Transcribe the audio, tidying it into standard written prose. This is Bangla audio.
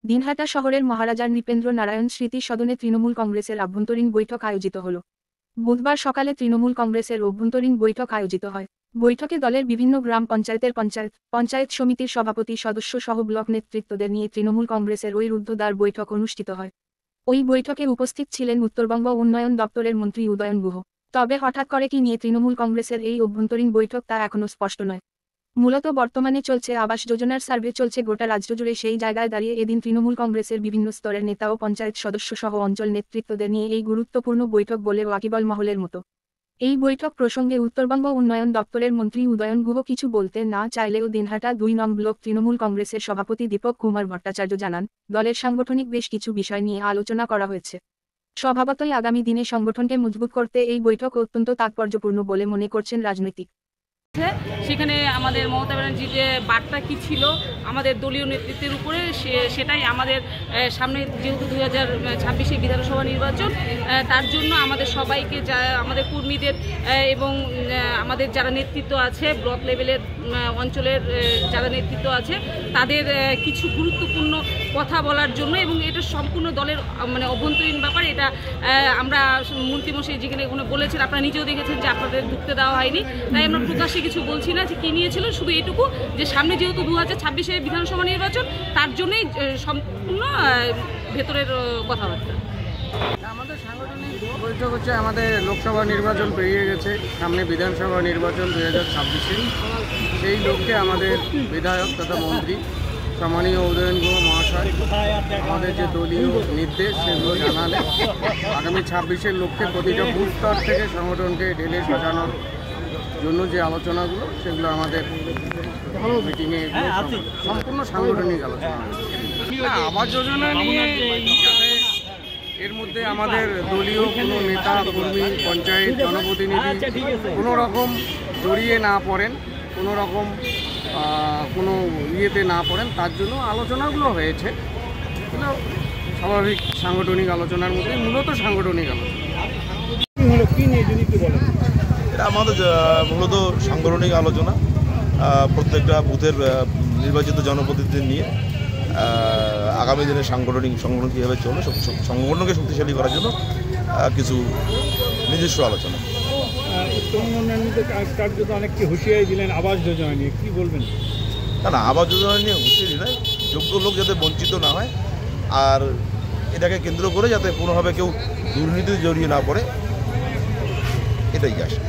দিনহাটা শহরের মহারাজার নৃপেন্দ্র নারায়ণ স্মৃতি সদনে তৃণমূল কংগ্রেসের আভ্যন্তরীণ বৈঠক আয়োজিত হল। বুধবার সকালে তৃণমূল কংগ্রেসের অভ্যন্তরীণ বৈঠক আয়োজিত হয়। বৈঠকে দলের বিভিন্ন গ্রাম পঞ্চায়েতের পঞ্চায়েত সমিতির সভাপতি সদস্য সহ ব্লক নেতৃত্বদের নিয়ে তৃণমূল কংগ্রেসের ওই রুদ্ধদ্বার বৈঠক অনুষ্ঠিত হয়। ওই বৈঠকে উপস্থিত ছিলেন উত্তরবঙ্গ উন্নয়ন দপ্তরের মন্ত্রী উদয়ন গুহ। তবে হঠাৎ করে কি নিয়ে তৃণমূল কংগ্রেসের এই অভ্যন্তরীণ বৈঠক তা এখনও স্পষ্ট নয়। মূলত বর্তমানে চলছে আবাস যোজনার সার্ভে চলছে গোটা রাজ্য জুড়ে। সেই জায়গায় দাঁড়িয়ে এদিন তৃণমূল কংগ্রেসের বিভিন্ন স্তরের নেতা ও পঞ্চায়েত সদস্য সহ অঞ্চল নেতৃত্বদের নিয়ে এই গুরুত্বপূর্ণ বৈঠক বলে ওয়াকিবল মহলের মতো। এই বৈঠক প্রসঙ্গে উত্তরবঙ্গ উন্নয়ন দপ্তরের মন্ত্রী উদয়ন গুহ কিছু বলতে না চাইলেও দিনহাটা ২ নং ব্লক তৃণমূল কংগ্রেসের সভাপতি দীপক কুমার ভট্টাচার্য জানান, দলের সাংগঠনিক বেশ কিছু বিষয় নিয়ে আলোচনা করা হয়েছে। স্বভাবতই আগামী দিনে সংগঠনকে মজবুত করতে এই বৈঠক অত্যন্ত তাৎপর্যপূর্ণ বলে মনে করছেন রাজনৈতিক। সেখানে আমাদের মমতা ব্যানার্জির যে বার্তা কী ছিল আমাদের দলীয় নেতৃত্বের উপরে, সেটাই আমাদের সামনে যেহেতু 2026 বিধানসভা নির্বাচন, তার জন্য আমাদের সবাইকে আমাদের কর্মীদের এবং আমাদের যারা নেতৃত্ব আছে ব্লক লেভেলের অঞ্চলের যারা নেতৃত্ব আছে তাদের কিছু গুরুত্বপূর্ণ কথা বলার জন্য, এবং এটা সম্পূর্ণ দলের অভ্যন্তরীণ ব্যাপার। এটা আমরা মন্ত্রীমশাই যেখানে বলেছেন, আপনারা নিজেও দেখেছেন যে আপনাদের ঢুকতে দেওয়া হয়নি, তাই আমরা প্রকাশ্যে কিছু বলছি না যে কী নিয়েছিল। শুধু এটুকু যে সামনে যেহেতু 2026 বিধানসভা নির্বাচন, তার জন্যই সম্পূর্ণ ভেতরের কথাবার্তা। আমাদের সাংগঠনিক বৈঠক হচ্ছে, আমাদের লোকসভা নির্বাচন পেরিয়ে গেছে, সামনে বিধানসভা নির্বাচন 2026। সেই লক্ষ্যে আমাদের বিধায়ক তথা মন্ত্রী সম্মানীয় উদয়ন গুহ মহাশয় আমাদের যে দলীয় নির্দেশ সেগুলো জানালেন। আগামী 26-এর লক্ষ্যে প্রতিটা বুথ স্তর থেকে সংগঠনকে ঢেলে সাজানোর জন্য যে আলোচনাগুলো সেগুলো আমাদের মিটিংয়ে সম্পূর্ণ সাংগঠনিক আলোচনা। আবাস যোজনা নিয়ে এর মধ্যে আমাদের দলীয় কোনো নেতা কর্মী পঞ্চায়েত জনপ্রতিনিধি কোনো রকম জড়িয়ে না পড়েন, কোনো রকম কোনো ইয়েতে না পড়েন, তার জন্য আলোচনাগুলো হয়েছে। স্বাভাবিক সাংগঠনিক আলোচনার মধ্যে মূলত সাংগঠনিক আলোচনা। এটা আমাদের মূলত সাংগঠনিক আলোচনা, প্রত্যেকটা বুথের নির্বাচিত জনপ্রতিনিধি নিয়ে আগামী দিনে সংগঠন কীভাবে চলবে, সংগঠনকে শক্তিশালী করার জন্য কিছু নিজস্ব আলোচনা। অনেককে হুঁশিয়ারি দিলেন আবাস যোজনা নিয়ে, কী বলবেন? না, আবাস যোজনা নিয়ে হুঁশিয়ারি নয়, যোগ্য লোক যাতে বঞ্চিত না হয়, আর এটাকে কেন্দ্র করে যাতে কোনোভাবে কেউ দুর্নীতি জড়িয়ে না পড়ে, এটাই আসে।